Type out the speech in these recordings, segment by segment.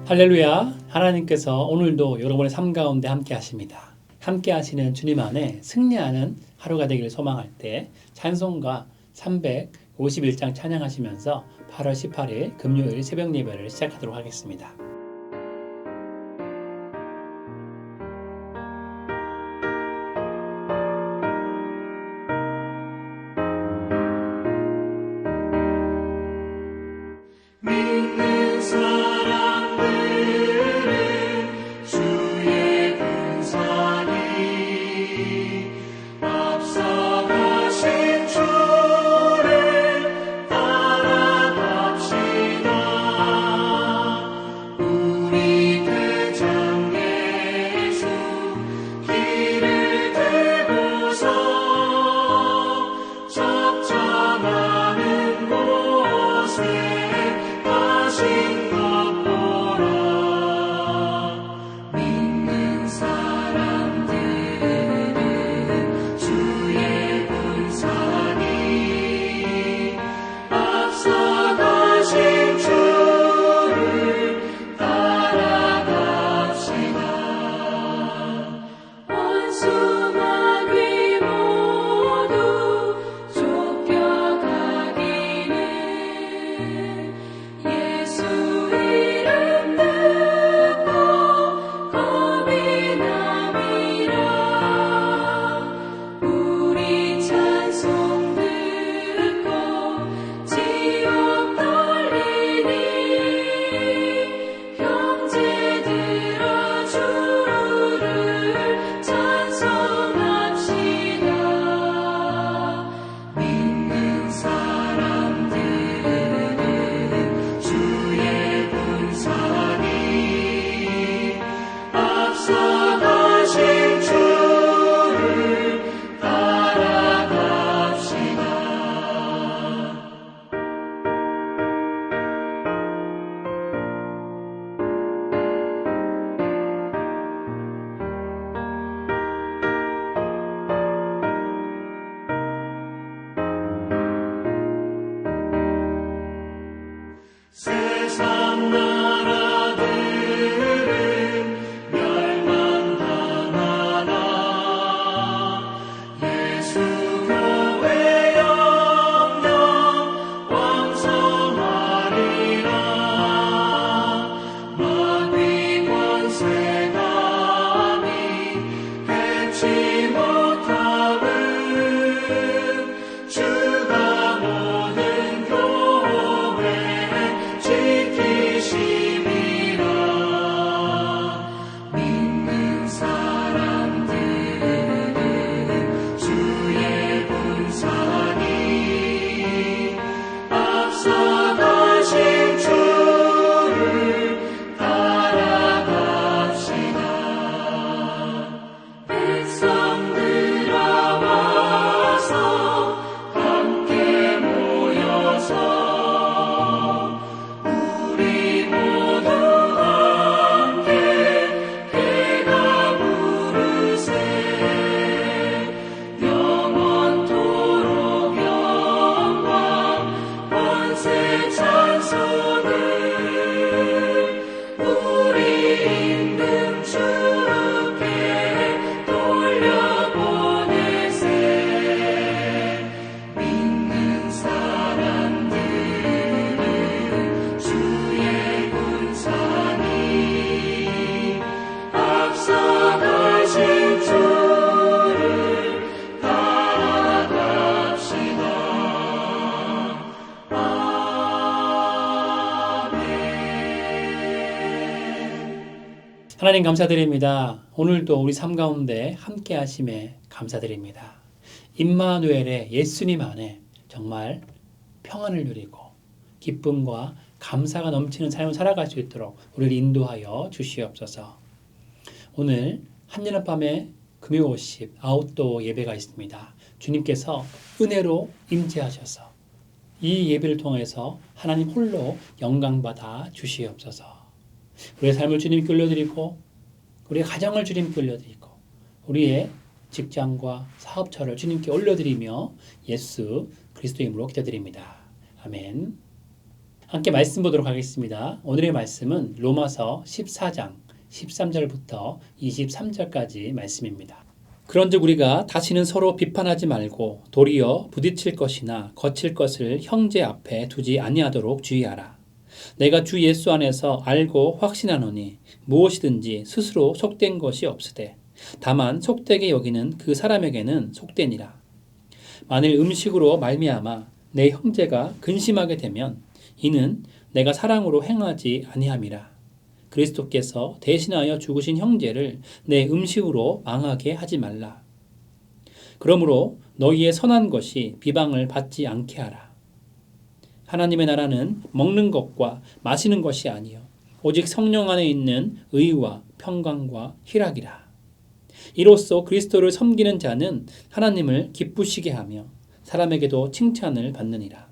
할렐루야. 하나님께서 오늘도 여러분의 삶 가운데 함께 하십니다. 함께 하시는 주님 안에 승리하는 하루가 되기를 소망할 때 찬송가 351장 찬양하시면서 8월 18일 금요일 새벽 예배를 시작하도록 하겠습니다. 하나님 감사드립니다. 오늘도 우리 삶 가운데 함께 하심에 감사드립니다. 임마누엘의 예수님 안에 정말 평안을 누리고 기쁨과 감사가 넘치는 삶을 살아갈 수 있도록 우리를 인도하여 주시옵소서. 오늘 한여름 밤에 금요오십 아웃도어 예배가 있습니다. 주님께서 은혜로 임재하셔서 이 예배를 통해서 하나님 홀로 영광받아 주시옵소서. 우리의 삶을 주님께 올려드리고 우리의 가정을 주님께 올려드리고 우리의 직장과 사업처를 주님께 올려드리며 예수 그리스도의 이름으로 기도드립니다. 아멘. 함께 말씀 보도록 하겠습니다. 오늘의 말씀은 로마서 14장 13절부터 23절까지 말씀입니다. 그런즉 우리가 다시는 서로 비판하지 말고 도리어 부딪힐 것이나 거칠 것을 형제 앞에 두지 아니하도록 주의하라. 내가 주 예수 안에서 알고 확신하노니 무엇이든지 스스로 속된 것이 없으되 다만 속되게 여기는 그 사람에게는 속되니라. 만일 음식으로 말미암아 내 형제가 근심하게 되면 이는 내가 사랑으로 행하지 아니함이라. 그리스도께서 대신하여 죽으신 형제를 내 음식으로 망하게 하지 말라. 그러므로 너희의 선한 것이 비방을 받지 않게 하라. 하나님의 나라는 먹는 것과 마시는 것이 아니요 오직 성령 안에 있는 의와 평강과 희락이라. 이로써 그리스도를 섬기는 자는 하나님을 기쁘시게 하며 사람에게도 칭찬을 받느니라.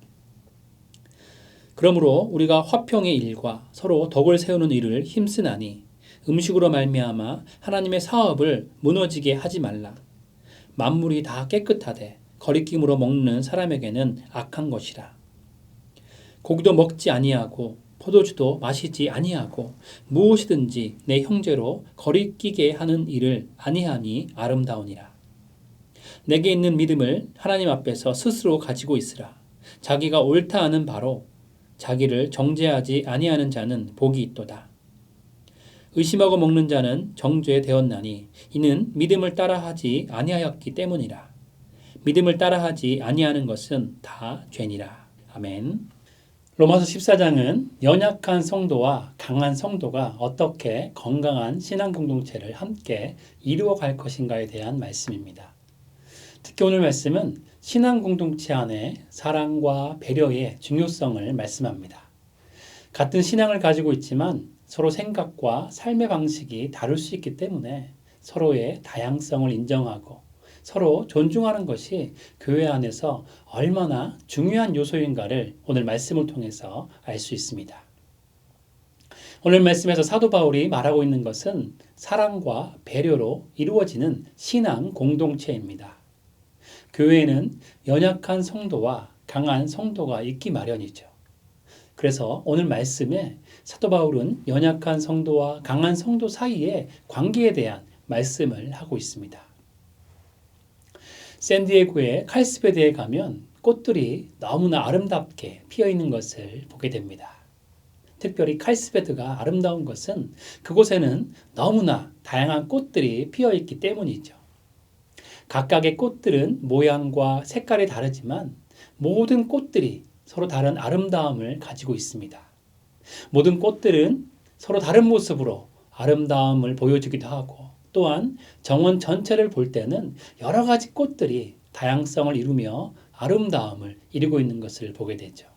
그러므로 우리가 화평의 일과 서로 덕을 세우는 일을 힘쓰나니 음식으로 말미암아 하나님의 사업을 무너지게 하지 말라. 만물이 다 깨끗하되 거리낌으로 먹는 사람에게는 악한 것이라. 고기도 먹지 아니하고 포도주도 마시지 아니하고 무엇이든지 내 형제로 거리끼게 하는 일을 아니함이 아름다우니라. 내게 있는 믿음을 하나님 앞에서 스스로 가지고 있으라. 자기가 옳다 하는 바로 자기를 정죄하지 아니하는 자는 복이 있도다. 의심하고 먹는 자는 정죄 되었나니 이는 믿음을 따라하지 아니하였기 때문이라. 믿음을 따라하지 아니하는 것은 다 죄니라. 아멘. 로마서 14장은 연약한 성도와 강한 성도가 어떻게 건강한 신앙 공동체를 함께 이루어갈 것인가에 대한 말씀입니다. 특히 오늘 말씀은 신앙 공동체 안에 사랑과 배려의 중요성을 말씀합니다. 같은 신앙을 가지고 있지만 서로 생각과 삶의 방식이 다를 수 있기 때문에 서로의 다양성을 인정하고 서로 존중하는 것이 교회 안에서 얼마나 중요한 요소인가를 오늘 말씀을 통해서 알 수 있습니다. 오늘 말씀에서 사도 바울이 말하고 있는 것은 사랑과 배려로 이루어지는 신앙 공동체입니다. 교회에는 연약한 성도와 강한 성도가 있기 마련이죠. 그래서 오늘 말씀에 사도 바울은 연약한 성도와 강한 성도 사이의 관계에 대한 말씀을 하고 있습니다. 샌디에고의 칼스베드에 가면 꽃들이 너무나 아름답게 피어 있는 것을 보게 됩니다. 특별히 칼스베드가 아름다운 것은 그곳에는 너무나 다양한 꽃들이 피어 있기 때문이죠. 각각의 꽃들은 모양과 색깔이 다르지만 모든 꽃들이 서로 다른 아름다움을 가지고 있습니다. 모든 꽃들은 서로 다른 모습으로 아름다움을 보여주기도 하고 또한 정원 전체를 볼 때는 여러 가지 꽃들이 다양성을 이루며 아름다움을 이루고 있는 것을 보게 되죠.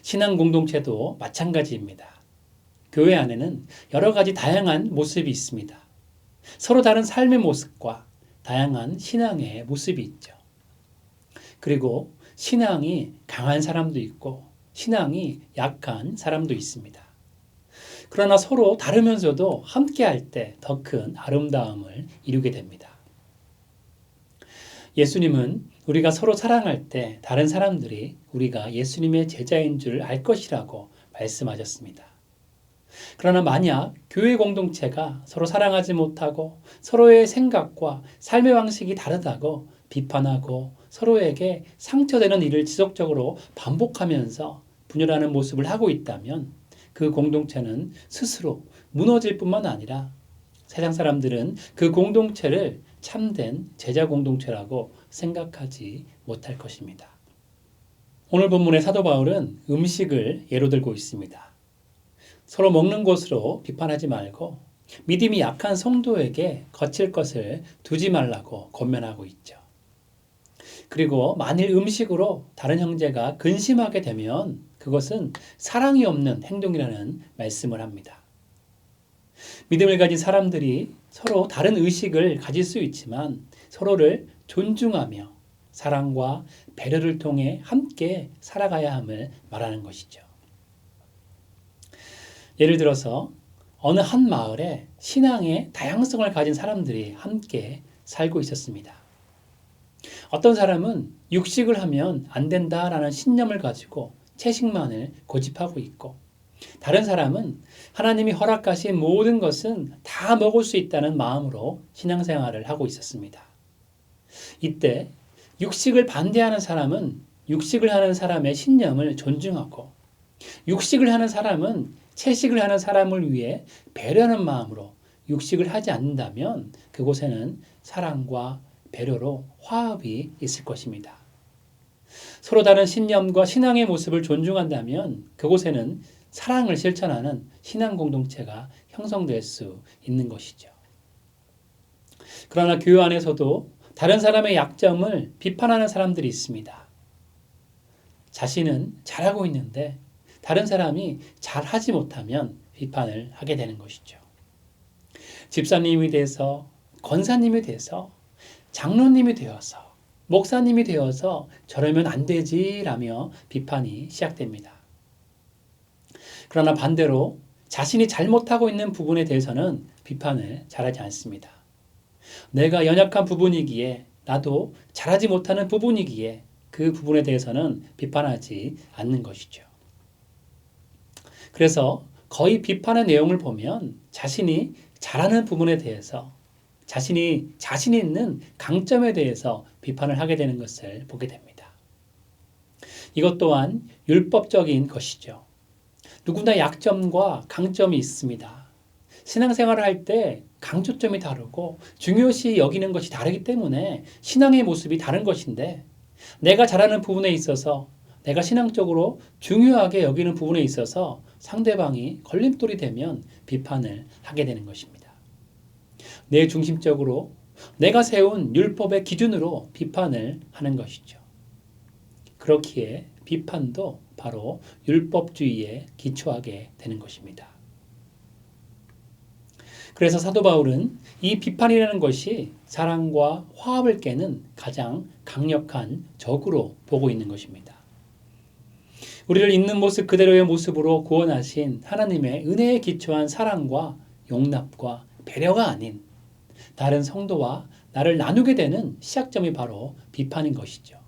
신앙 공동체도 마찬가지입니다. 교회 안에는 여러 가지 다양한 모습이 있습니다. 서로 다른 삶의 모습과 다양한 신앙의 모습이 있죠. 그리고 신앙이 강한 사람도 있고 신앙이 약한 사람도 있습니다. 그러나 서로 다르면서도 함께할 때 더 큰 아름다움을 이루게 됩니다. 예수님은 우리가 서로 사랑할 때 다른 사람들이 우리가 예수님의 제자인 줄 알 것이라고 말씀하셨습니다. 그러나 만약 교회 공동체가 서로 사랑하지 못하고 서로의 생각과 삶의 방식이 다르다고 비판하고 서로에게 상처되는 일을 지속적으로 반복하면서 분열하는 모습을 하고 있다면 그 공동체는 스스로 무너질 뿐만 아니라 세상 사람들은 그 공동체를 참된 제자 공동체라고 생각하지 못할 것입니다. 오늘 본문의 사도 바울은 음식을 예로 들고 있습니다. 서로 먹는 것으로 비판하지 말고 믿음이 약한 성도에게 거칠 것을 두지 말라고 권면하고 있죠. 그리고 만일 음식으로 다른 형제가 근심하게 되면 그것은 사랑이 없는 행동이라는 말씀을 합니다. 믿음을 가진 사람들이 서로 다른 의식을 가질 수 있지만 서로를 존중하며 사랑과 배려를 통해 함께 살아가야 함을 말하는 것이죠. 예를 들어서 어느 한 마을에 신앙의 다양성을 가진 사람들이 함께 살고 있었습니다. 어떤 사람은 육식을 하면 안 된다라는 신념을 가지고 채식만을 고집하고 있고, 다른 사람은 하나님이 허락하신 모든 것은 다 먹을 수 있다는 마음으로 신앙생활을 하고 있었습니다. 이때 육식을 반대하는 사람은 육식을 하는 사람의 신념을 존중하고, 육식을 하는 사람은 채식을 하는 사람을 위해 배려하는 마음으로 육식을 하지 않는다면 그곳에는 사랑과 배려로 화합이 있을 것입니다. 서로 다른 신념과 신앙의 모습을 존중한다면 그곳에는 사랑을 실천하는 신앙 공동체가 형성될 수 있는 것이죠. 그러나 교회 안에서도 다른 사람의 약점을 비판하는 사람들이 있습니다. 자신은 잘하고 있는데 다른 사람이 잘하지 못하면 비판을 하게 되는 것이죠. 집사님이 돼서, 권사님이 돼서, 장로님이 되어서, 목사님이 되어서 저러면 안 되지라며 비판이 시작됩니다. 그러나 반대로 자신이 잘못하고 있는 부분에 대해서는 비판을 잘하지 않습니다. 내가 연약한 부분이기에, 나도 잘하지 못하는 부분이기에 그 부분에 대해서는 비판하지 않는 것이죠. 그래서 거의 비판의 내용을 보면 자신이 잘하는 부분에 대해서, 자신이 자신 있는 강점에 대해서 비판을 하게 되는 것을 보게 됩니다. 이것 또한 율법적인 것이죠. 누구나 약점과 강점이 있습니다. 신앙생활을 할 때 강조점이 다르고 중요시 여기는 것이 다르기 때문에 신앙의 모습이 다른 것인데, 내가 잘하는 부분에 있어서, 내가 신앙적으로 중요하게 여기는 부분에 있어서 상대방이 걸림돌이 되면 비판을 하게 되는 것입니다. 내 중심적으로 내가 세운 율법의 기준으로 비판을 하는 것이죠. 그렇기에 비판도 바로 율법주의에 기초하게 되는 것입니다. 그래서 사도 바울은 이 비판이라는 것이 사랑과 화합을 깨는 가장 강력한 적으로 보고 있는 것입니다. 우리를 있는 모습 그대로의 모습으로 구원하신 하나님의 은혜에 기초한 사랑과 용납과 배려가 아닌 다른 성도와 나를 나누게 되는 시작점이 바로 비판인 것이죠.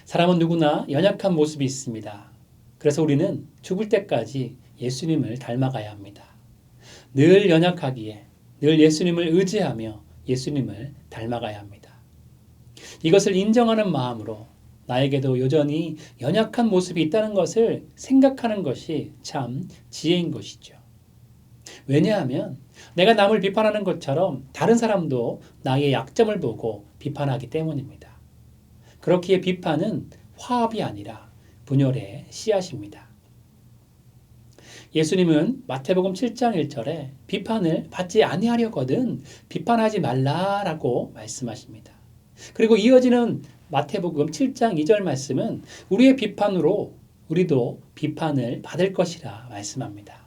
사람은 누구나 연약한 모습이 있습니다. 그래서 우리는 죽을 때까지 예수님을 닮아가야 합니다. 늘 연약하기에 늘 예수님을 의지하며 예수님을 닮아가야 합니다. 이것을 인정하는 마음으로 나에게도 여전히 연약한 모습이 있다는 것을 생각하는 것이 참 지혜인 것이죠. 왜냐하면 내가 남을 비판하는 것처럼 다른 사람도 나의 약점을 보고 비판하기 때문입니다. 그렇기에 비판은 화합이 아니라 분열의 씨앗입니다. 예수님은 마태복음 7장 1절에 비판을 받지 아니하려거든 비판하지 말라라고 말씀하십니다. 그리고 이어지는 마태복음 7장 2절 말씀은 우리의 비판으로 우리도 비판을 받을 것이라 말씀합니다.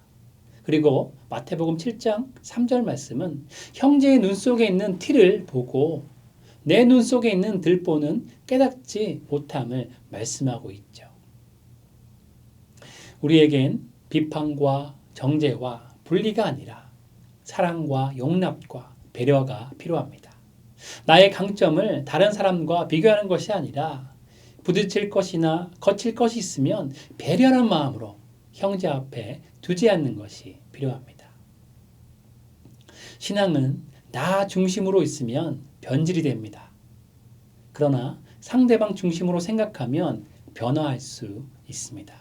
그리고 마태복음 7장 3절 말씀은 형제의 눈 속에 있는 티를 보고 내 눈 속에 있는 들보는 깨닫지 못함을 말씀하고 있죠. 우리에겐 비판과 정죄와 분리가 아니라 사랑과 용납과 배려가 필요합니다. 나의 강점을 다른 사람과 비교하는 것이 아니라 부딪힐 것이나 거칠 것이 있으면 배려하는 마음으로 형제 앞에 두지 않는 것이 필요합니다. 신앙은 나 중심으로 있으면 변질이 됩니다. 그러나 상대방 중심으로 생각하면 변화할 수 있습니다.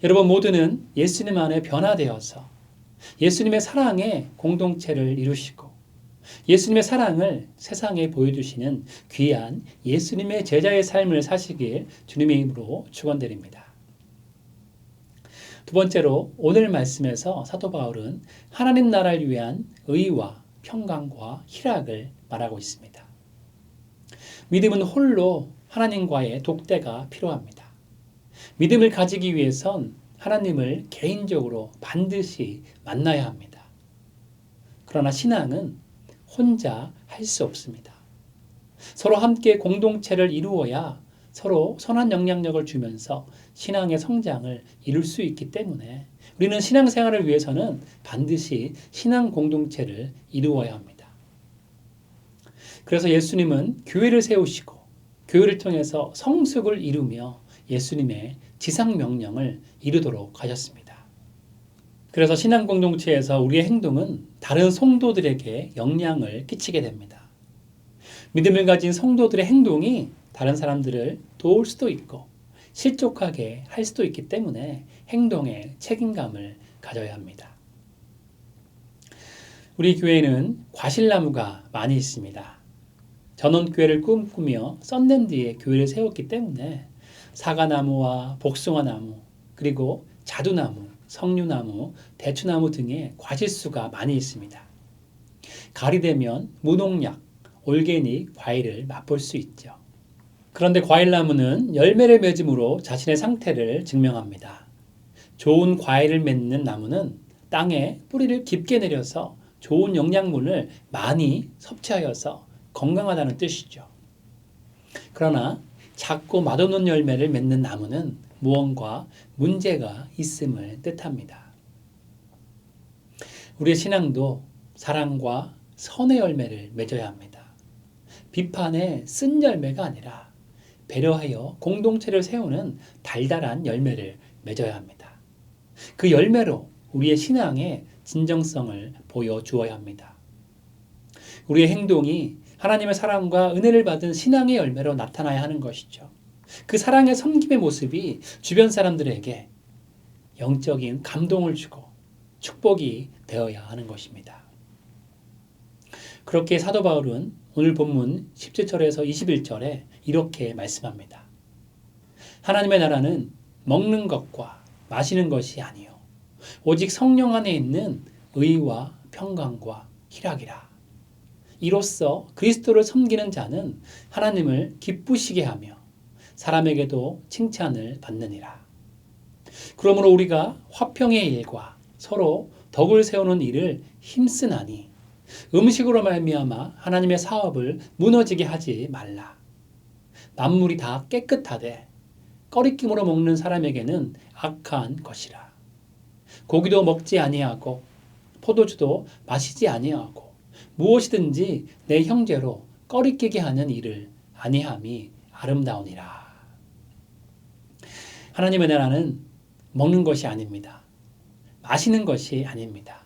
여러분 모두는 예수님 안에 변화되어서 예수님의 사랑의 공동체를 이루시고 예수님의 사랑을 세상에 보여주시는 귀한 예수님의 제자의 삶을 사시길 주님의 이름으로 축원드립니다. 두 번째로 오늘 말씀에서 사도 바울은 하나님 나라를 위한 의와 평강과 희락을 말하고 있습니다. 믿음은 홀로 하나님과의 독대가 필요합니다. 믿음을 가지기 위해선 하나님을 개인적으로 반드시 만나야 합니다. 그러나 신앙은 혼자 할 수 없습니다. 서로 함께 공동체를 이루어야 서로 선한 영향력을 주면서 신앙의 성장을 이룰 수 있기 때문에 우리는 신앙생활을 위해서는 반드시 신앙 공동체를 이루어야 합니다. 그래서 예수님은 교회를 세우시고 교회를 통해서 성숙을 이루며 예수님의 지상 명령을 이루도록 하셨습니다. 그래서 신앙 공동체에서 우리의 행동은 다른 성도들에게 영향을 끼치게 됩니다. 믿음을 가진 성도들의 행동이 다른 사람들을 도울 수도 있고 실족하게 할 수도 있기 때문에 행동에 책임감을 가져야 합니다. 우리 교회는 과실나무가 많이 있습니다. 전원교회를 꿈꾸며 썬랜드에 교회를 세웠기 때문에 사과나무와 복숭아나무, 그리고 자두나무, 석류나무, 대추나무 등의 과실수가 많이 있습니다. 가을이 되면 무농약, 올게닉 과일을 맛볼 수 있죠. 그런데 과일나무는 열매를 맺음으로 자신의 상태를 증명합니다. 좋은 과일을 맺는 나무는 땅에 뿌리를 깊게 내려서 좋은 영양분을 많이 섭취하여서 건강하다는 뜻이죠. 그러나 작고 맛없는 열매를 맺는 나무는 무언가 문제가 있음을 뜻합니다. 우리의 신앙도 사랑과 선의 열매를 맺어야 합니다. 비판의 쓴 열매가 아니라 배려하여 공동체를 세우는 달달한 열매를 맺어야 합니다. 그 열매로 우리의 신앙의 진정성을 보여주어야 합니다. 우리의 행동이 하나님의 사랑과 은혜를 받은 신앙의 열매로 나타나야 하는 것이죠. 그 사랑의 섬김의 모습이 주변 사람들에게 영적인 감동을 주고 축복이 되어야 하는 것입니다. 그렇게 사도 바울은 오늘 본문 17절에서 21절에 이렇게 말씀합니다. 하나님의 나라는 먹는 것과 마시는 것이 아니요 오직 성령 안에 있는 의와 평강과 희락이라. 이로써 그리스도를 섬기는 자는 하나님을 기쁘시게 하며 사람에게도 칭찬을 받느니라. 그러므로 우리가 화평의 일과 서로 덕을 세우는 일을 힘쓰나니 음식으로 말미암아 하나님의 사업을 무너지게 하지 말라. 만물이 다 깨끗하되 꺼리낌으로 먹는 사람에게는 악한 것이라. 고기도 먹지 아니하고 포도주도 마시지 아니하고 무엇이든지 내 형제로 꺼리끼게 하는 일을 아니함이 아름다우니라. 하나님의 나라는 먹는 것이 아닙니다. 마시는 것이 아닙니다.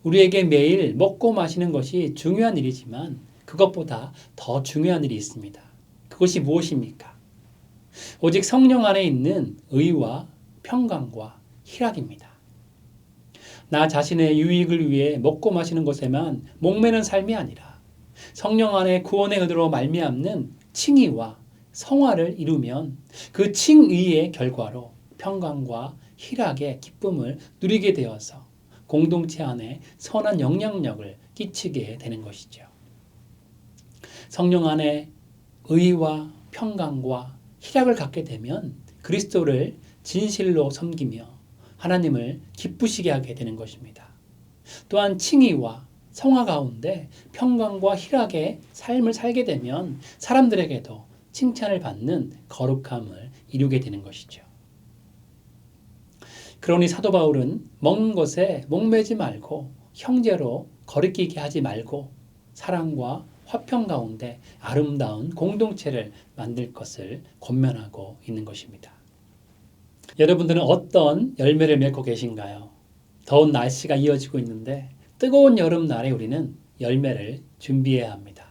우리에게 매일 먹고 마시는 것이 중요한 일이지만 그것보다 더 중요한 일이 있습니다. 그것이 무엇입니까? 오직 성령 안에 있는 의와 평강과 희락입니다. 나 자신의 유익을 위해 먹고 마시는 것에만 목매는 삶이 아니라 성령 안에 구원의 은혜로 말미암는 칭의와 성화를 이루면 그 칭의의 결과로 평강과 희락의 기쁨을 누리게 되어서 공동체 안에 선한 영향력을 끼치게 되는 것이죠. 성령 안에 의와 평강과 희락을 갖게 되면 그리스도를 진실로 섬기며 하나님을 기쁘시게 하게 되는 것입니다. 또한 칭의와 성화 가운데 평강과 희락의 삶을 살게 되면 사람들에게도 칭찬을 받는 거룩함을 이루게 되는 것이죠. 그러니 사도 바울은 먹는 것에 목매지 말고 형제로 거리끼게 하지 말고 사랑과 화평 가운데 아름다운 공동체를 만들 것을 권면하고 있는 것입니다. 여러분들은 어떤 열매를 맺고 계신가요? 더운 날씨가 이어지고 있는데 뜨거운 여름날에 우리는 열매를 준비해야 합니다.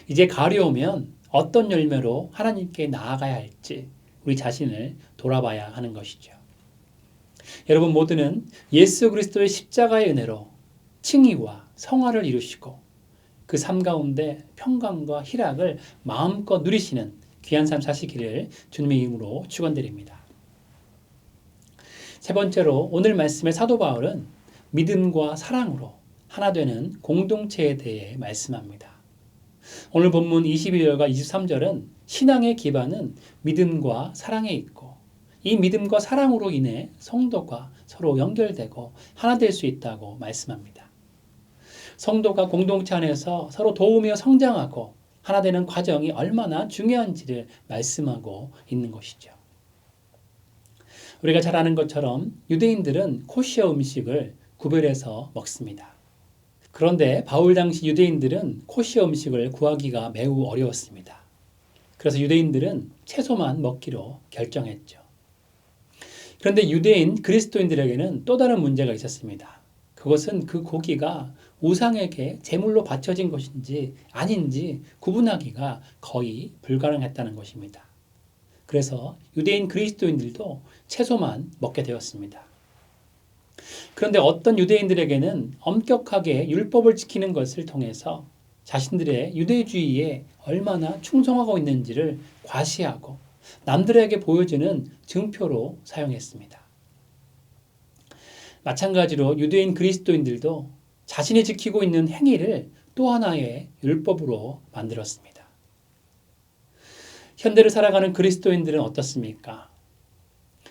이제 가을이 오면 어떤 열매로 하나님께 나아가야 할지 우리 자신을 돌아봐야 하는 것이죠. 여러분 모두는 예수 그리스도의 십자가의 은혜로 칭의와 성화를 이루시고 그 삶 가운데 평강과 희락을 마음껏 누리시는 귀한 삶 사시기를 주님의 이름으로 축원드립니다. 세 번째로 오늘 말씀의 사도 바울은 믿음과 사랑으로 하나 되는 공동체에 대해 말씀합니다. 오늘 본문 21절과 23절은 신앙의 기반은 믿음과 사랑에 있고 이 믿음과 사랑으로 인해 성도가 서로 연결되고 하나 될 수 있다고 말씀합니다. 성도가 공동체 안에서 서로 도우며 성장하고 하나 되는 과정이 얼마나 중요한지를 말씀하고 있는 것이죠. 우리가 잘 아는 것처럼 유대인들은 코시어 음식을 구별해서 먹습니다. 그런데 바울 당시 유대인들은 코시어 음식을 구하기가 매우 어려웠습니다. 그래서 유대인들은 채소만 먹기로 결정했죠. 그런데 유대인 그리스도인들에게는 또 다른 문제가 있었습니다. 그것은 그 고기가 우상에게 제물로 바쳐진 것인지 아닌지 구분하기가 거의 불가능했다는 것입니다. 그래서 유대인 그리스도인들도 채소만 먹게 되었습니다. 그런데 어떤 유대인들에게는 엄격하게 율법을 지키는 것을 통해서 자신들의 유대주의에 얼마나 충성하고 있는지를 과시하고 남들에게 보여주는 증표로 사용했습니다. 마찬가지로 유대인 그리스도인들도 자신이 지키고 있는 행위를 또 하나의 율법으로 만들었습니다. 현대를 살아가는 그리스도인들은 어떻습니까?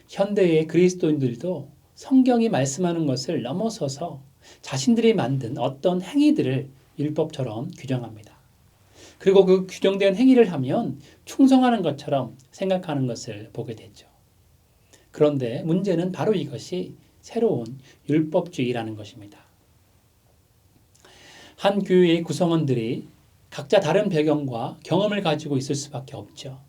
현대의 그리스도인들도 성경이 말씀하는 것을 넘어서서 자신들이 만든 어떤 행위들을 율법처럼 규정합니다. 그리고 그 규정된 행위를 하면 충성하는 것처럼 생각하는 것을 보게 되죠. 그런데 문제는 바로 이것이 새로운 율법주의라는 것입니다. 한 교회의 구성원들이 각자 다른 배경과 경험을 가지고 있을 수밖에 없죠.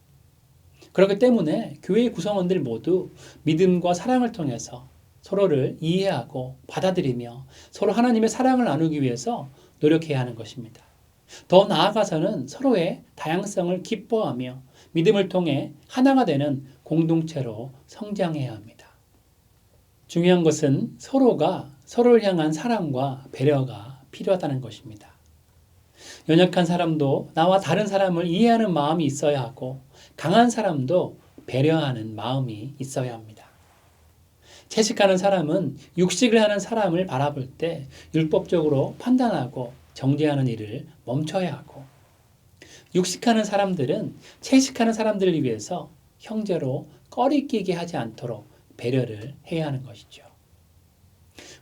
그렇기 때문에 교회의 구성원들 모두 믿음과 사랑을 통해서 서로를 이해하고 받아들이며 서로 하나님의 사랑을 나누기 위해서 노력해야 하는 것입니다. 더 나아가서는 서로의 다양성을 기뻐하며 믿음을 통해 하나가 되는 공동체로 성장해야 합니다. 중요한 것은 서로가 서로를 향한 사랑과 배려가 필요하다는 것입니다. 연약한 사람도 나와 다른 사람을 이해하는 마음이 있어야 하고 강한 사람도 배려하는 마음이 있어야 합니다. 채식하는 사람은 육식을 하는 사람을 바라볼 때 율법적으로 판단하고 정죄하는 일을 멈춰야 하고 육식하는 사람들은 채식하는 서람들을 위해서 형제로 꺼리끼게 하지 않도록 배려를 해야 하는 것이죠.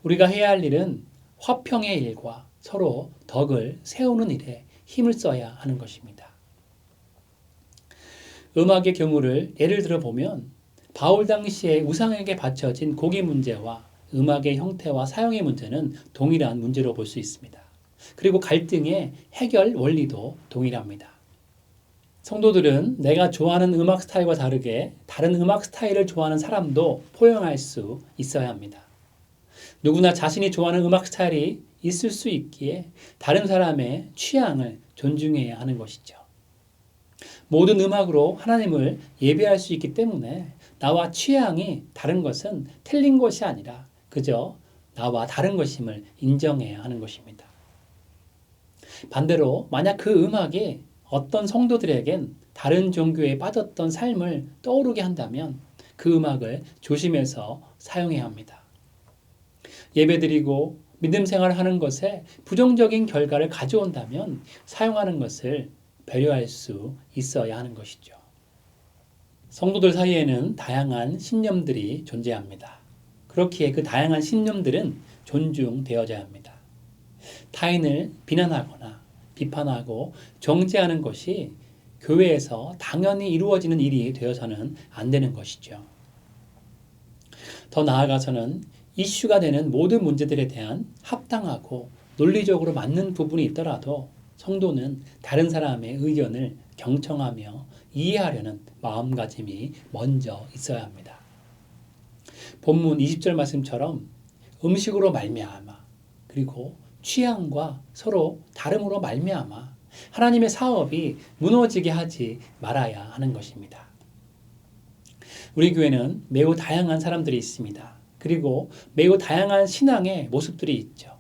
우리가 해야 할 일은 화평의 일과 서로 덕을 세우는 일에 힘을 써야 하는 것입니다. 음악의 경우를 예를 들어 보면 바울 당시에 우상에게 바쳐진 고기 문제와 음악의 형태와 사용의 문제는 동일한 문제로 볼 수 있습니다. 그리고 갈등의 해결 원리도 동일합니다. 성도들은 내가 좋아하는 음악 스타일과 다르게 다른 음악 스타일을 좋아하는 사람도 포용할 수 있어야 합니다. 누구나 자신이 좋아하는 음악 스타일이 있을 수 있기에 다른 사람의 취향을 존중해야 하는 것이죠. 모든 음악으로 하나님을 예배할 수 있기 때문에 나와 취향이 다른 것은 틀린 것이 아니라 그저 나와 다른 것임을 인정해야 하는 것입니다. 반대로 만약 그 음악이 어떤 성도들에겐 다른 종교에 빠졌던 삶을 떠오르게 한다면 그 음악을 조심해서 사용해야 합니다. 예배드리고 믿음 생활을 하는 것에 부정적인 결과를 가져온다면 사용하는 것을 배려할 수 있어야 하는 것이죠. 성도들 사이에는 다양한 신념들이 존재합니다. 그렇기에 그 다양한 신념들은 존중되어져야 합니다. 타인을 비난하거나 비판하고 정죄하는 것이 교회에서 당연히 이루어지는 일이 되어서는 안 되는 것이죠. 더 나아가서는 이슈가 되는 모든 문제들에 대한 합당하고 논리적으로 맞는 부분이 있더라도 성도는 다른 사람의 의견을 경청하며 이해하려는 마음가짐이 먼저 있어야 합니다. 본문 20절 말씀처럼 음식으로 말미암아 그리고 취향과 서로 다름으로 말미암아 하나님의 사업이 무너지게 하지 말아야 하는 것입니다. 우리 교회는 매우 다양한 사람들이 있습니다. 그리고 매우 다양한 신앙의 모습들이 있죠.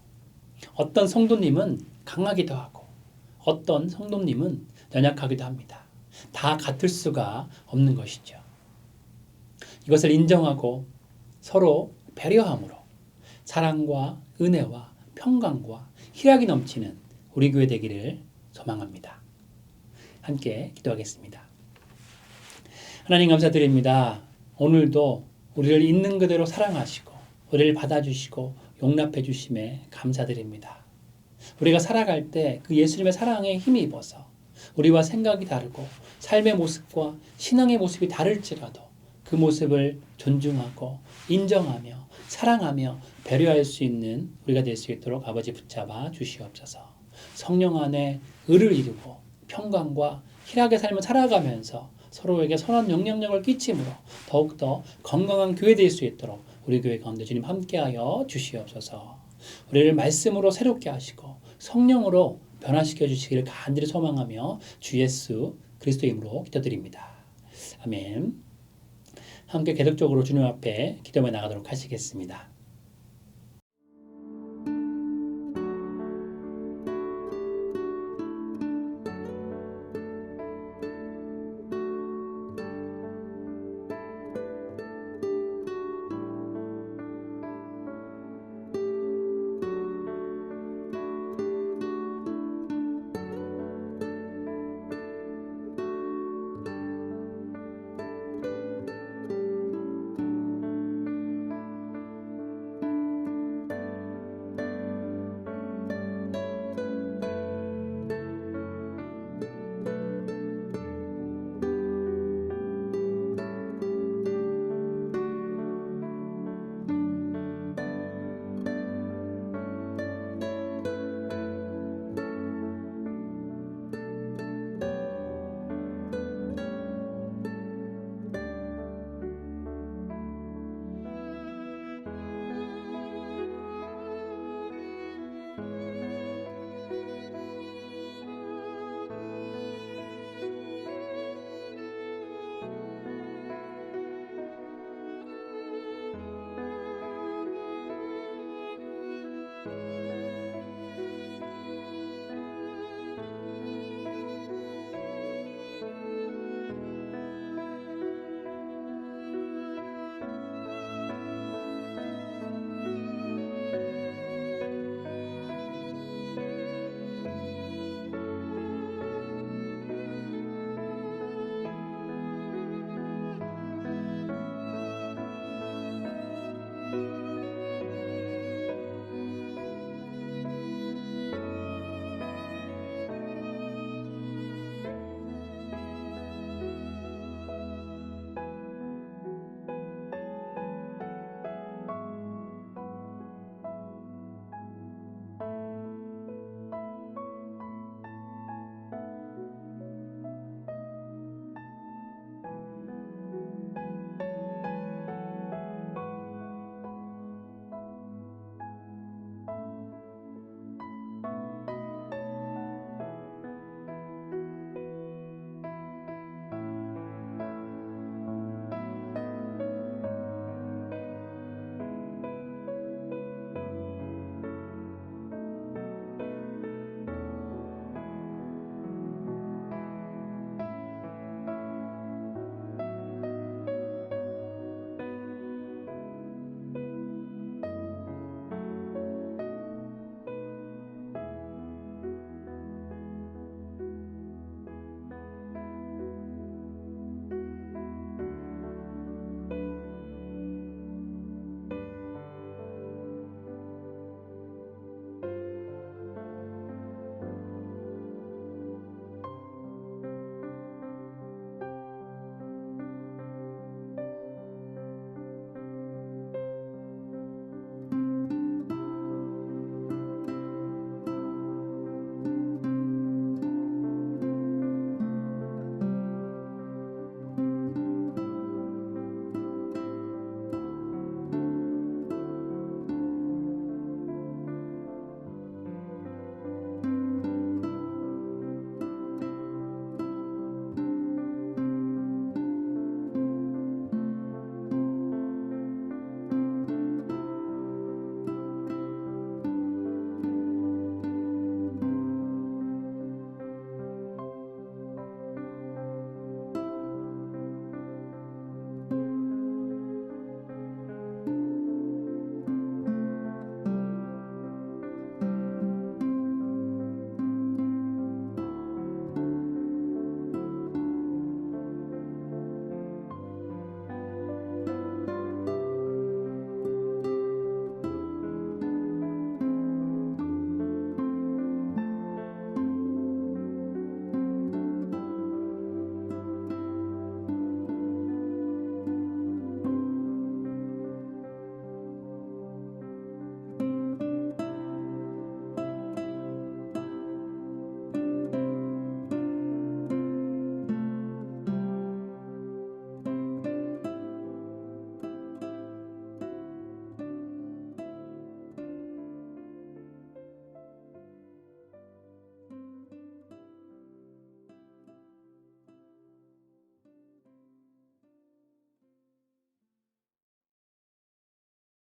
어떤 성도님은 강하기도 하고 어떤 성도님은 연약하기도 합니다. 다 같을 수가 없는 것이죠. 이것을 인정하고 서로 배려함으로 사랑과 은혜와 평강과 희락이 넘치는 우리 교회 되기를 소망합니다. 함께 기도하겠습니다. 하나님 감사드립니다. 오늘도 우리를 있는 그대로 사랑하시고 우리를 받아주시고 용납해 주심에 감사드립니다. 우리가 살아갈 때 그 예수님의 사랑에 힘입어서 우리와 생각이 다르고 삶의 모습과 신앙의 모습이 다를지라도 그 모습을 존중하고 인정하며 사랑하며 배려할 수 있는 우리가 될 수 있도록 아버지 붙잡아 주시옵소서. 성령 안에 의를 이루고 평강과 희락의 삶을 살아가면서 서로에게 선한 영향력을 끼침으로 더욱더 건강한 교회 될 수 있도록 우리 교회 가운데 주님 함께하여 주시옵소서. 우리를 말씀으로 새롭게 하시고 성령으로 변화시켜 주시기를 간절히 소망하며 주 예수 그리스도 이름으로 기도드립니다. 아멘. 함께 계속적으로 주님 앞에 기도해 나가도록 하시겠습니다.